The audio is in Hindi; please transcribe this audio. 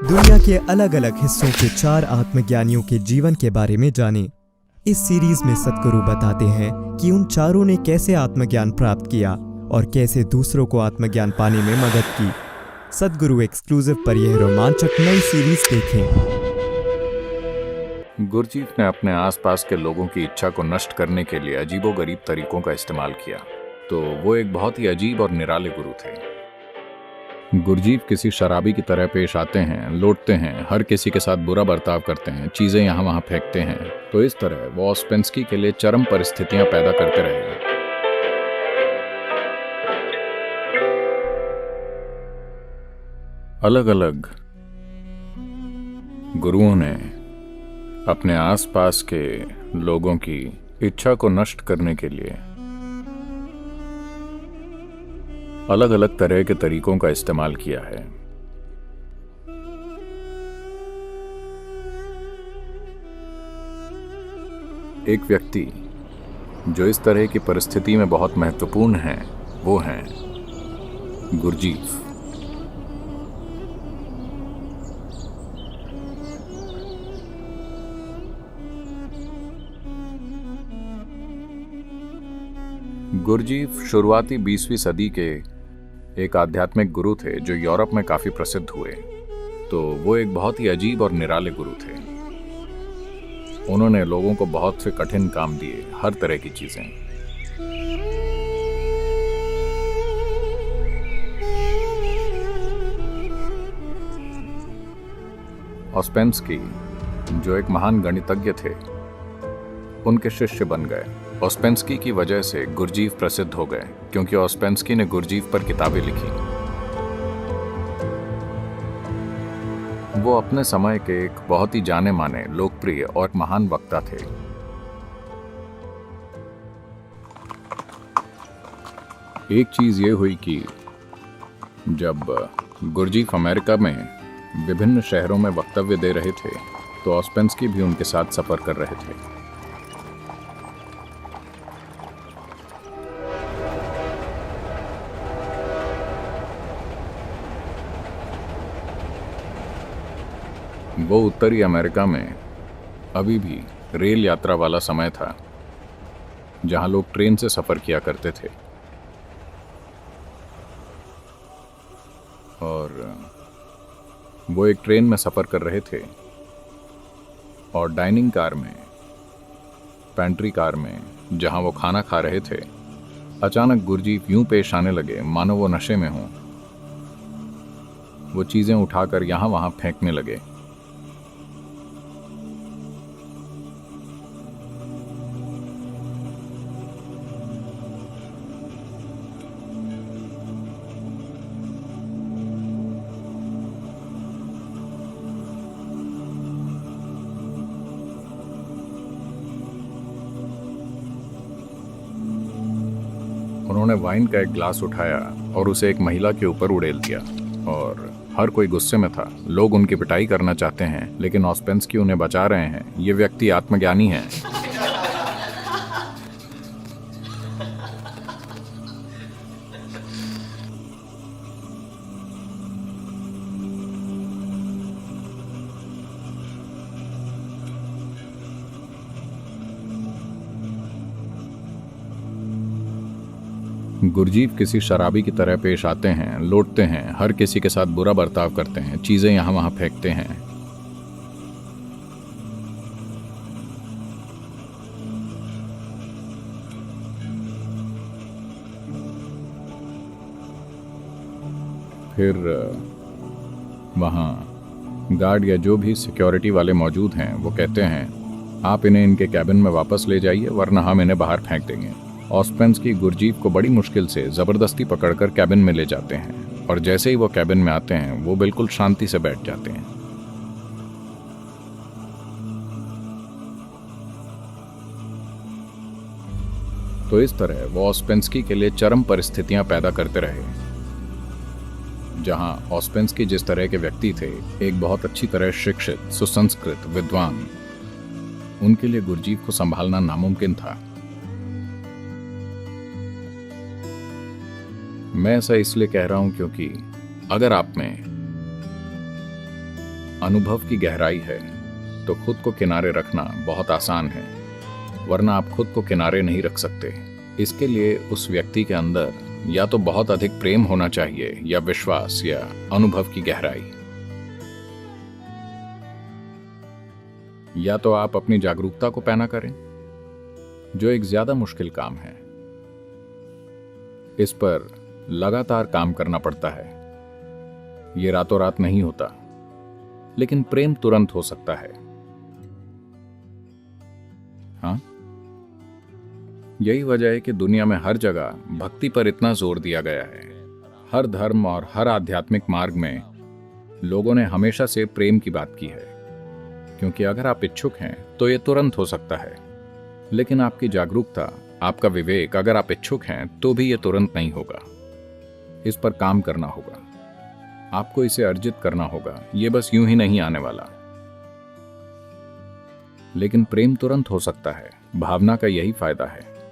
दुनिया के अलग अलग हिस्सों के 4 आत्मज्ञानियों के जीवन के बारे में जानें। इस सीरीज में सद्गुरु बताते हैं कि उन चारों ने कैसे आत्मज्ञान प्राप्त किया और कैसे दूसरों को आत्मज्ञान पाने में मदद की। सद्गुरु एक्सक्लूसिव पर यह रोमांचक नई सीरीज देखें। गुरजीत ने अपने आसपास के लोगों की इच्छा को नष्ट करने के लिए अजीबोगरीब तरीकों का इस्तेमाल किया। तो वो एक बहुत ही अजीब और निराले गुरु थे। गुरजीत किसी शराबी की तरह पेश आते हैं, लौटते हैं, हर किसी के साथ बुरा बर्ताव करते हैं, चीजें यहाँ वहाँ फेंकते हैं। तो इस तरह वो ऑस्पेंस्की के लिए चरम परिस्थितियां पैदा करते रहे। अलग अलग गुरुओं ने अपने आसपास के लोगों की इच्छा को नष्ट करने के लिए अलग अलग तरह के तरीकों का इस्तेमाल किया है। एक व्यक्ति जो इस तरह की परिस्थिति में बहुत महत्वपूर्ण है वो हैं गुरजीत। गुरजीत शुरुआती 20वीं सदी के एक आध्यात्मिक गुरु थे जो यूरोप में काफी प्रसिद्ध हुए। तो वो एक बहुत ही अजीब और निराले गुरु थे। उन्होंने लोगों को बहुत से कठिन काम दिए, हर तरह की चीजें। ऑस्पेंस्की जो एक महान गणितज्ञ थे, उनके शिष्य बन गए। ऑस्पेंस्की की वजह से गुरजीत प्रसिद्ध हो गए क्योंकि ऑस्पेंस्की ने गुरजीत पर किताबें लिखी। वो अपने समय के एक बहुत ही जाने माने, लोकप्रिय और महान वक्ता थे। एक चीज ये हुई कि जब गुरजीत अमेरिका में विभिन्न शहरों में वक्तव्य दे रहे थे तो ऑस्पेंस्की भी उनके साथ सफर कर रहे थे। वो उत्तरी अमेरिका में अभी भी रेल यात्रा वाला समय था जहां लोग ट्रेन से सफर किया करते थे। और वो एक ट्रेन में सफर कर रहे थे और डाइनिंग कार में, पेंट्री कार में जहां वो खाना खा रहे थे, अचानक गुरजीत यूं पेश आने लगे मानो वो नशे में हों। वो चीजें उठाकर यहां वहां फेंकने लगे। उन्होंने वाइन का एक ग्लास उठाया और उसे एक महिला के ऊपर उड़ेल दिया और हर कोई गुस्से में था। लोग उनकी पिटाई करना चाहते हैं लेकिन ऑस्पेंस्की उन्हें बचा रहे हैं। ये व्यक्ति आत्मज्ञानी है। गुरजीत किसी शराबी की तरह पेश आते हैं, लौटते हैं, हर किसी के साथ बुरा बर्ताव करते हैं, चीजें यहां वहां फेंकते हैं। फिर वहां गार्ड या जो भी सिक्योरिटी वाले मौजूद हैं वो कहते हैं आप इन्हें इनके कैबिन में वापस ले जाइए वरना हम इन्हें बाहर फेंक देंगे। ऑस्पेंस्की गुरजीत को बड़ी मुश्किल से जबरदस्ती पकड़कर कैबिन में ले जाते हैं और जैसे ही वो कैबिन में आते हैं वो बिल्कुल शांति से बैठ जाते हैं। तो इस तरह वो ऑस्पेंस्की के लिए चरम परिस्थितियां पैदा करते रहे। जहां ऑस्पेंस्की जिस तरह के व्यक्ति थे, एक बहुत अच्छी तरह शिक्षित, सुसंस्कृत, विद्वान, उनके लिए गुरजीत को संभालना नामुमकिन था। मैं ऐसा इसलिए कह रहा हूं क्योंकि अगर आप में अनुभव की गहराई है तो खुद को किनारे रखना बहुत आसान है, वरना आप खुद को किनारे नहीं रख सकते। इसके लिए उस व्यक्ति के अंदर या तो बहुत अधिक प्रेम होना चाहिए या विश्वास या अनुभव की गहराई। या तो आप अपनी जागरूकता को पैना करें, जो एक ज्यादा मुश्किल काम है। इस पर लगातार काम करना पड़ता है। यह रातों रात नहीं होता, लेकिन प्रेम तुरंत हो सकता है। हाँ, यही वजह है कि दुनिया में हर जगह भक्ति पर इतना जोर दिया गया है। हर धर्म और हर आध्यात्मिक मार्ग में लोगों ने हमेशा से प्रेम की बात की है, क्योंकि अगर आप इच्छुक हैं तो यह तुरंत हो सकता है। लेकिन आपकी जागरूकता, आपका विवेक, अगर आप इच्छुक हैं तो भी यह तुरंत नहीं होगा। इस पर काम करना होगा, आपको इसे अर्जित करना होगा। यह बस यूं ही नहीं आने वाला। लेकिन प्रेम तुरंत हो सकता है। भावना का यही फायदा है।